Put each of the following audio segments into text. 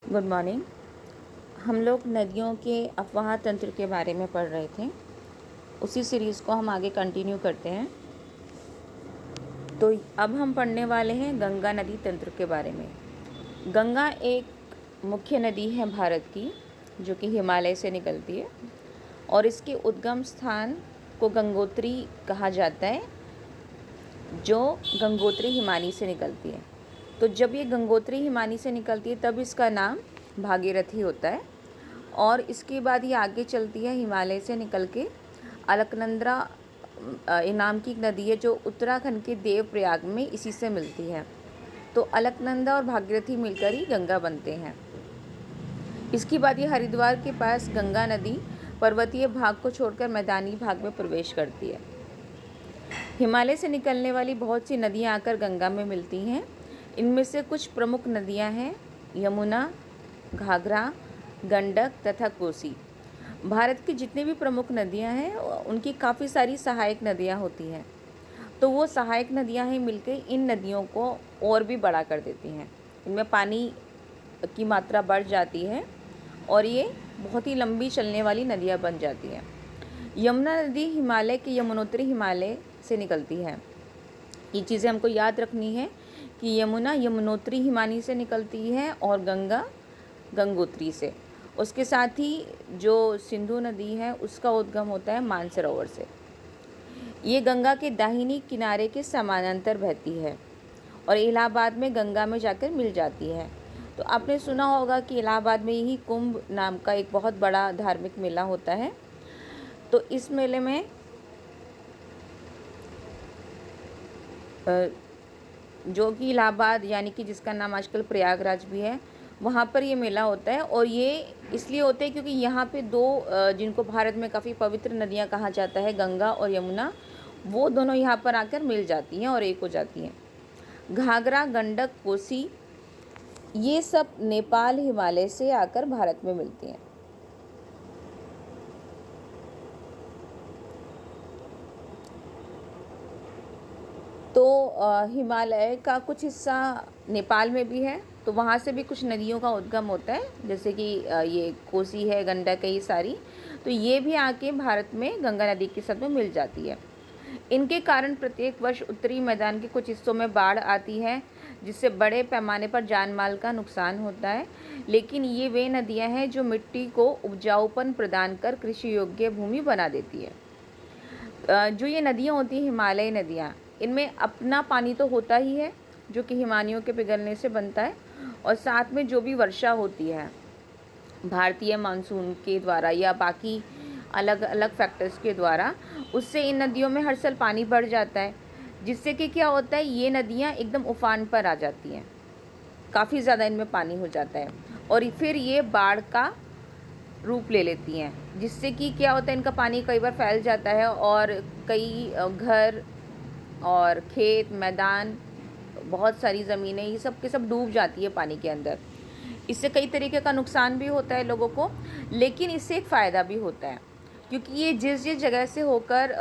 Good morning. हम लोग नदियों के अफवाह तंत्र के बारे में पढ़ रहे थे। उसी सीरीज़ को हम आगे कंटिन्यू करते हैं। तो अब हम पढ़ने वाले हैं गंगा नदी तंत्र के बारे में। गंगा एक मुख्य नदी है भारत की, जो कि हिमालय से निकलती है और इसके उद्गम स्थान को गंगोत्री कहा जाता है, जो गंगोत्री हिमानी से निकलती है। तो जब ये गंगोत्री हिमानी से निकलती है तब इसका नाम भागीरथी होता है और इसके बाद ये आगे चलती है हिमालय से निकल के अलकनंदा नाम की एक नदी है जो उत्तराखंड के देवप्रयाग में इसी से मिलती है। तो अलकनंदा और भागीरथी मिलकर ही गंगा बनते हैं। इसके बाद ये हरिद्वार के पास गंगा नदी पर्वतीय भाग को छोड़कर मैदानी भाग में प्रवेश करती है। हिमालय से निकलने वाली बहुत सी नदियाँ आकर गंगा में मिलती हैं। इनमें से कुछ प्रमुख नदियाँ हैं यमुना, घाघरा, गंडक तथा कोसी। भारत की जितनी भी प्रमुख नदियाँ हैं उनकी काफ़ी सारी सहायक नदियाँ होती हैं। तो वो सहायक नदियाँ ही मिलकर इन नदियों को और भी बड़ा कर देती हैं। इनमें पानी की मात्रा बढ़ जाती है और ये बहुत ही लंबी चलने वाली नदियाँ बन जाती हैं। यमुना नदी हिमालय के यमुनोत्री हिमालय से निकलती है। ये चीज़ें हमको याद रखनी है कि यमुना यमुनोत्री हिमानी से निकलती है और गंगा गंगोत्री से। उसके साथ ही जो सिंधु नदी है उसका उद्गम होता है मानसरोवर से। ये गंगा के दाहिनी किनारे के समानांतर बहती है और इलाहाबाद में गंगा में जाकर मिल जाती है। तो आपने सुना होगा कि इलाहाबाद में ही कुंभ नाम का एक बहुत बड़ा धार्मिक मेला होता है। तो इस मेले में जो कि इलाहाबाद यानी कि जिसका नाम आजकल प्रयागराज भी है, वहाँ पर ये मेला होता है और ये इसलिए होता है क्योंकि यहाँ पे दो जिनको भारत में काफ़ी पवित्र नदियाँ कहा जाता है, गंगा और यमुना, वो दोनों यहाँ पर आकर मिल जाती हैं और एक हो जाती हैं। घाघरा, गंडक, कोसी ये सब नेपाल हिमालय से आकर भारत में मिलती हैं। तो हिमालय का कुछ हिस्सा नेपाल में भी है, तो वहाँ से भी कुछ नदियों का उद्गम होता है, जैसे कि ये कोसी है, गंडक है, ये सारी। तो ये भी आके भारत में गंगा नदी के साथ में मिल जाती है। इनके कारण प्रत्येक वर्ष उत्तरी मैदान के कुछ हिस्सों में बाढ़ आती है, जिससे बड़े पैमाने पर जान माल का नुकसान होता है। लेकिन ये वे नदियाँ हैं जो मिट्टी को उपजाऊपन प्रदान कर कृषि योग्य भूमि बना देती है। जो ये नदियाँ होती हैं हिमालयी नदियाँ, इनमें अपना पानी तो होता ही है जो कि हिमानियों के पिघलने से बनता है, और साथ में जो भी वर्षा होती है भारतीय मानसून के द्वारा या बाकी अलग अलग फैक्टर्स के द्वारा, उससे इन नदियों में हर साल पानी बढ़ जाता है, जिससे कि क्या होता है, ये नदियाँ एकदम उफान पर आ जाती हैं, काफ़ी ज़्यादा इनमें पानी हो जाता है और फिर ये बाढ़ का रूप ले लेती हैं, जिससे कि क्या होता है, इनका पानी कई बार फैल जाता है और कई घर और खेत, मैदान, बहुत सारी ज़मीनें, ये सब के सब डूब जाती है पानी के अंदर। इससे कई तरीके का नुकसान भी होता है लोगों को, लेकिन इससे एक फ़ायदा भी होता है, क्योंकि ये जिस जिस जगह से होकर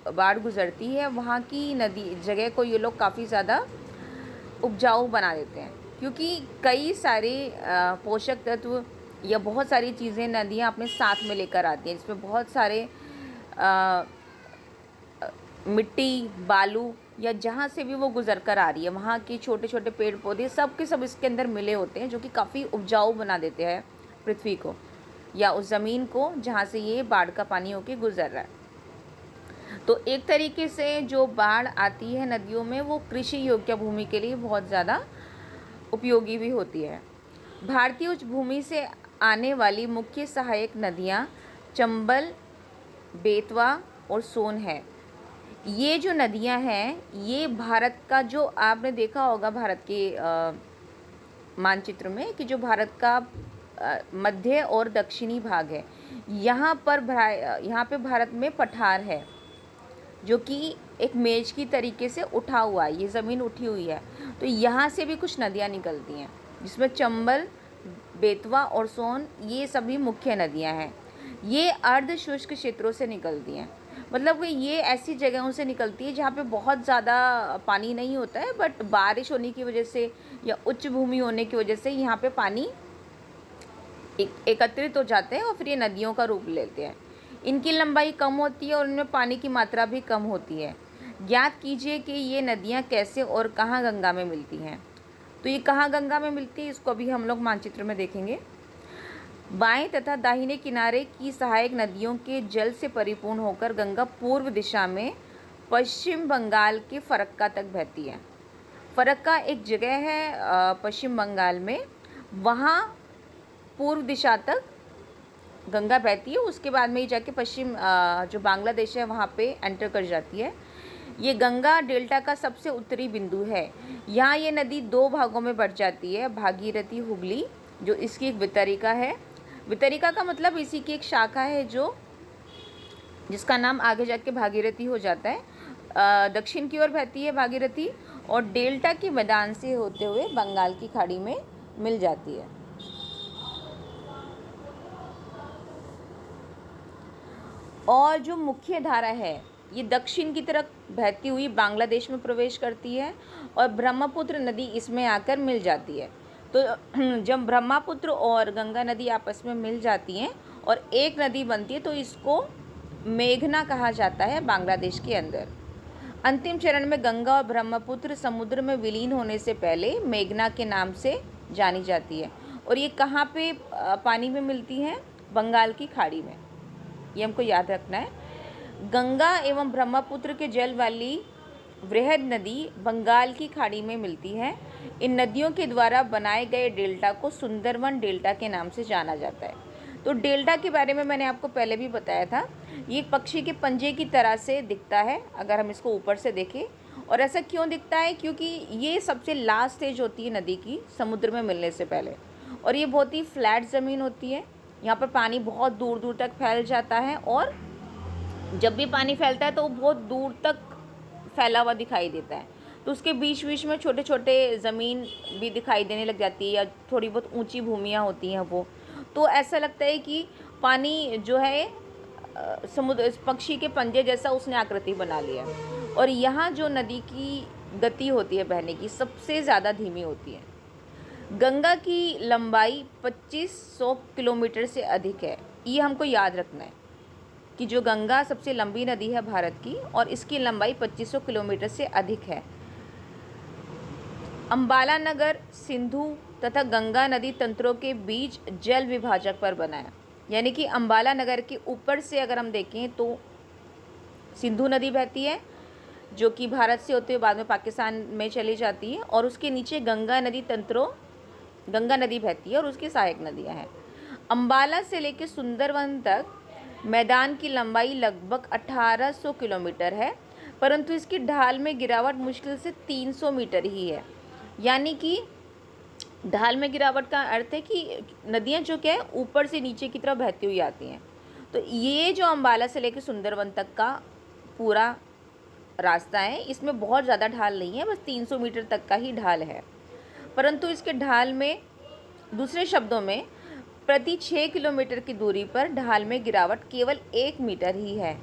बाढ़ गुज़रती है वहाँ की नदी जगह को ये लोग काफ़ी ज़्यादा उपजाऊ बना देते हैं, क्योंकि कई सारे पोषक तत्व या बहुत सारी चीज़ें नदियाँ अपने साथ में लेकर आती हैं, जिसमें बहुत सारे मिट्टी, बालू या जहाँ से भी वो गुज़र कर आ रही है, वहाँ के छोटे छोटे पेड़ पौधे सब के सब इसके अंदर मिले होते हैं, जो कि काफ़ी उपजाऊ बना देते हैं पृथ्वी को या उस ज़मीन को जहाँ से ये बाढ़ का पानी होके गुज़र रहा है। तो एक तरीके से जो बाढ़ आती है नदियों में, वो कृषि योग्य भूमि के लिए बहुत ज़्यादा उपयोगी भी होती है। भारतीय उच्च भूमि से आने वाली मुख्य सहायक नदियाँ चंबल, बेतवा और सोन है। ये जो नदियां हैं, ये भारत का, जो आपने देखा होगा भारत के मानचित्र में, कि जो भारत का मध्य और दक्षिणी भाग है, यहाँ पे भारत में पठार है, जो कि एक मेज की तरीके से उठा हुआ है, ये ज़मीन उठी हुई है। तो यहाँ से भी कुछ नदियाँ निकलती हैं, जिसमें चंबल, बेतवा और सोन ये सभी मुख्य नदियाँ हैं। ये अर्ध शुष्क क्षेत्रों से निकलती हैं, मतलब कि ये ऐसी जगहों से निकलती है जहाँ पे बहुत ज़्यादा पानी नहीं होता है, बट बारिश होने की वजह से या उच्च भूमि होने की वजह से यहाँ पे पानी एकत्रित हो जाते हैं और फिर ये नदियों का रूप लेते हैं। इनकी लंबाई कम होती है और इनमें पानी की मात्रा भी कम होती है। ज्ञात कीजिए कि ये नदियाँ कैसे और कहाँ गंगा में मिलती हैं। तो ये कहाँ गंगा में मिलती है, इसको अभी हम लोग मानचित्र में देखेंगे। बाएं तथा दाहिने किनारे की सहायक नदियों के जल से परिपूर्ण होकर गंगा पूर्व दिशा में पश्चिम बंगाल के फरक्का तक बहती है। फरक्का एक जगह है पश्चिम बंगाल में, वहाँ पूर्व दिशा तक गंगा बहती है। उसके बाद में ही जाके पश्चिम जो बांग्लादेश है वहाँ पे एंटर कर जाती है। ये गंगा डेल्टा का सबसे उत्तरी बिंदु है। यहाँ ये नदी दो भागों में बढ़ जाती है, भागीरथी हुगली, जो इसकी एक वितरिका है। वितरिका का मतलब इसी की एक शाखा है जो जिसका नाम आगे जाके भागीरथी हो जाता है। दक्षिण की ओर बहती है भागीरथी और डेल्टा के मैदान से होते हुए बंगाल की खाड़ी में मिल जाती है। और जो मुख्य धारा है ये दक्षिण की तरफ बहती हुई बांग्लादेश में प्रवेश करती है और ब्रह्मपुत्र नदी इसमें आकर मिल जाती है। तो जब ब्रह्मपुत्र और गंगा नदी आपस में मिल जाती हैं और एक नदी बनती है तो इसको मेघना कहा जाता है बांग्लादेश के अंदर। अंतिम चरण में गंगा और ब्रह्मपुत्र समुद्र में विलीन होने से पहले मेघना के नाम से जानी जाती है। और ये कहाँ पे पानी में मिलती हैं? बंगाल की खाड़ी में, ये हमको याद रखना है। गंगा एवं ब्रह्मपुत्र के जल वाली वृहद नदी बंगाल की खाड़ी में मिलती है। इन नदियों के द्वारा बनाए गए डेल्टा को सुंदरवन डेल्टा के नाम से जाना जाता है। तो डेल्टा के बारे में मैंने आपको पहले भी बताया था। ये एक पक्षी के पंजे की तरह से दिखता है अगर हम इसको ऊपर से देखें। और ऐसा क्यों दिखता है? क्योंकि ये सबसे लास्ट स्टेज होती है नदी की समुद्र में मिलने से पहले, और ये बहुत ही फ्लैट ज़मीन होती है। यहाँ पर पानी बहुत दूर दूर तक फैल जाता है और जब भी पानी फैलता है तो वो बहुत दूर तक फैला हुआ दिखाई देता है। तो उसके बीच बीच में छोटे छोटे ज़मीन भी दिखाई देने लग जाती है या थोड़ी बहुत ऊंची भूमियाँ होती हैं वो। तो ऐसा लगता है कि पानी जो है समुद्र पक्षी के पंजे जैसा उसने आकृति बना लिया। और यहाँ जो नदी की गति होती है बहने की सबसे ज़्यादा धीमी होती है। गंगा की लंबाई 2500 किलोमीटर से अधिक है। ये हमको याद रखना है कि जो गंगा सबसे लंबी नदी है भारत की और इसकी लंबाई 2500 किलोमीटर से अधिक है। अंबाला नगर सिंधु तथा गंगा नदी तंत्रों के बीच जल विभाजक पर बना है। यानी कि अंबाला नगर के ऊपर से अगर हम देखें तो सिंधु नदी बहती है जो कि भारत से होते हुए बाद में पाकिस्तान में चली जाती है, और उसके नीचे गंगा नदी बहती है और उसकी सहायक नदियां हैं। अंबाला से लेकर सुंदरवन तक मैदान की लंबाई लगभग 1800 किलोमीटर है, परंतु इसकी ढाल में गिरावट मुश्किल से 300 मीटर ही है। यानी कि ढाल में गिरावट का अर्थ है कि नदियां जो क्या है ऊपर से नीचे की तरफ बहती हुई आती हैं। तो ये जो अंबाला से लेकर सुंदरवन तक का पूरा रास्ता है इसमें बहुत ज़्यादा ढाल नहीं है, बस 300 मीटर तक का ही ढाल है। परंतु इसके ढाल में, दूसरे शब्दों में, प्रति 6 किलोमीटर की दूरी पर ढाल में गिरावट केवल 1 मीटर ही है।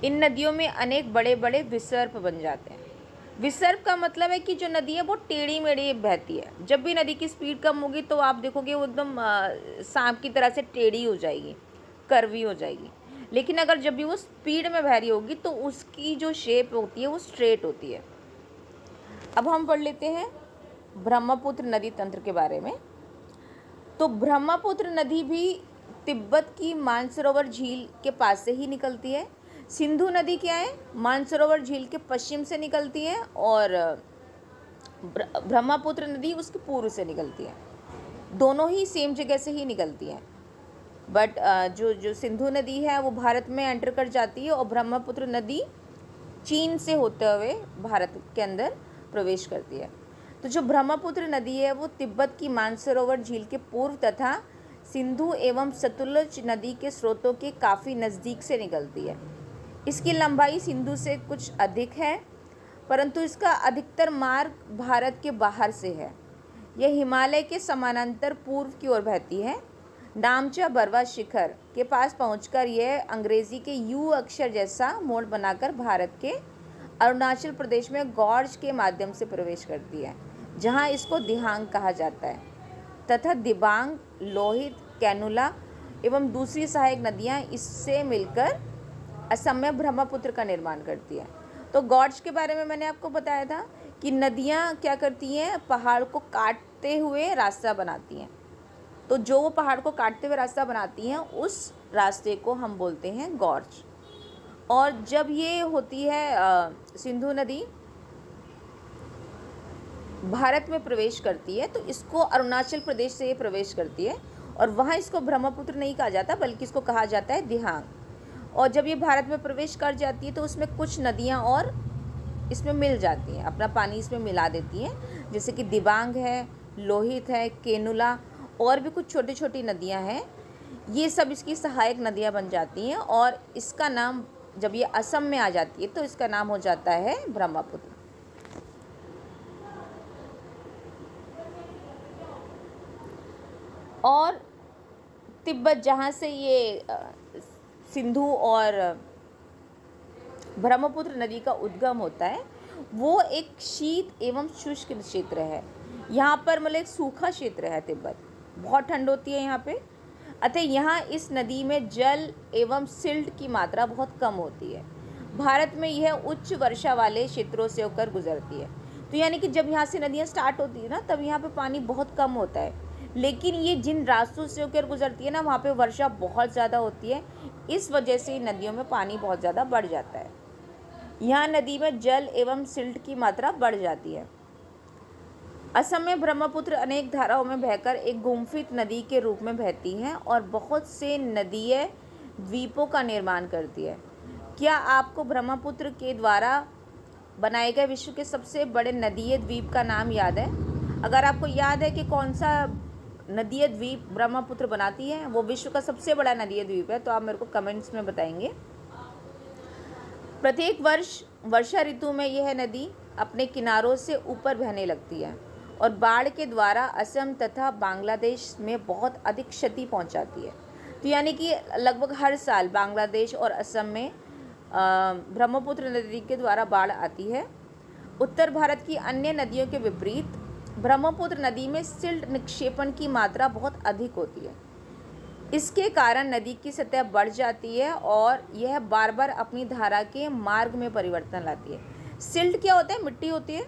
इन नदियों में अनेक बड़े बड़े विसर्प बन जाते हैं। विसर्प का मतलब है कि जो नदी है वो टेढ़ी मेढ़ी बहती है। जब भी नदी की स्पीड कम होगी तो आप देखोगे वो एकदम सांप की तरह से टेढ़ी हो जाएगी, कर्वी हो जाएगी। लेकिन अगर जब भी वो स्पीड में बह रही होगी तो उसकी जो शेप होती है वो स्ट्रेट होती है। अब हम पढ़ लेते हैं ब्रह्मपुत्र नदी तंत्र के बारे में। तो ब्रह्मपुत्र नदी भी तिब्बत की मानसरोवर झील के पास से ही निकलती है। सिंधु नदी क्या है? मानसरोवर झील के पश्चिम से निकलती है और ब्रह्मपुत्र नदी उसके पूर्व से निकलती है। दोनों ही सेम जगह से ही निकलती हैं, बट जो सिंधु नदी है वो भारत में एंटर कर जाती है और ब्रह्मपुत्र नदी चीन से होते हुए भारत के अंदर प्रवेश करती है। तो जो ब्रह्मपुत्र नदी है वो तिब्बत की मानसरोवर झील के पूर्व तथा सिंधु एवं सतलुज नदी के स्रोतों के काफ़ी नज़दीक से निकलती है। इसकी लंबाई सिंधु से कुछ अधिक है, परंतु इसका अधिकतर मार्ग भारत के बाहर से है। यह हिमालय के समानांतर पूर्व की ओर बहती है। नामचा बरवा शिखर के पास पहुंचकर यह अंग्रेज़ी के यू अक्षर जैसा मोड़ बनाकर भारत के अरुणाचल प्रदेश में गॉर्ज के माध्यम से प्रवेश करती है, जहां इसको दिहांग कहा जाता है, तथा दिबांग, लोहित, कैनुला एवं दूसरी सहायक नदियाँ इससे मिलकर असम में ब्रह्मपुत्र का निर्माण करती है। तो गॉर्ज के बारे में मैंने आपको बताया था कि नदियाँ क्या करती हैं, पहाड़ को काटते हुए रास्ता बनाती हैं। तो जो वो पहाड़ को काटते हुए रास्ता बनाती हैं उस रास्ते को हम बोलते हैं गॉर्ज। और जब ये होती है सिंधु नदी भारत में प्रवेश करती है तो इसको अरुणाचल प्रदेश से ये प्रवेश करती है और वहाँ इसको ब्रह्मपुत्र नहीं कहा जाता बल्कि इसको कहा जाता है दिहांग। और जब ये भारत में प्रवेश कर जाती है तो उसमें कुछ नदियाँ और इसमें मिल जाती हैं, अपना पानी इसमें मिला देती हैं, जैसे कि दिबांग है, लोहित है, केनुला और भी कुछ छोटी छोटी नदियाँ हैं। ये सब इसकी सहायक नदियाँ बन जाती हैं और इसका नाम जब ये असम में आ जाती है तो इसका नाम हो जाता है ब्रह्मपुत्र। और तिब्बत जहाँ से ये सिंधु और ब्रह्मपुत्र नदी का उद्गम होता है वो एक शीत एवं शुष्क क्षेत्र है। यहाँ पर मतलब एक सूखा क्षेत्र है तिब्बत, बहुत ठंड होती है यहाँ पे, अतः यहाँ इस नदी में जल एवं सिल्ट की मात्रा बहुत कम होती है। भारत में यह उच्च वर्षा वाले क्षेत्रों से होकर गुजरती है। तो यानी कि जब यहाँ से नदियाँ स्टार्ट होती है ना तब यहाँ पे पानी बहुत कम होता है, लेकिन ये जिन रास्तों से होकर गुजरती है ना वहाँ पे वर्षा बहुत ज़्यादा होती है, इस वजह से नदियों में पानी बहुत ज़्यादा बढ़ जाता है। यहाँ नदी में जल एवं सिल्ट की मात्रा बढ़ जाती है। असम में ब्रह्मपुत्र अनेक धाराओं में बहकर एक गुम्फित नदी के रूप में बहती है और बहुत से नदीय द्वीपों का निर्माण करती है। क्या आपको ब्रह्मपुत्र के द्वारा बनाए गए विश्व के सबसे बड़े नदीय द्वीप का नाम याद है? अगर आपको याद है कि कौन सा नदीय द्वीप ब्रह्मपुत्र बनाती है, वो विश्व का सबसे बड़ा नदीय द्वीप है, तो आप मेरे को कमेंट्स में बताएंगे। प्रत्येक वर्ष वर्षा ऋतु में यह नदी अपने किनारों से ऊपर बहने लगती है और बाढ़ के द्वारा असम तथा बांग्लादेश में बहुत अधिक क्षति पहुंचाती है। तो यानी कि लगभग हर साल बांग्लादेश और असम में ब्रह्मपुत्र नदी के द्वारा बाढ़ आती है। उत्तर भारत की अन्य नदियों के विपरीत ब्रह्मपुत्र नदी में सिल्ट निक्षेपण की मात्रा बहुत अधिक होती है। इसके कारण नदी की सतह बढ़ जाती है और यह बार बार अपनी धारा के मार्ग में परिवर्तन लाती है। सिल्ट क्या होता है? मिट्टी होती है।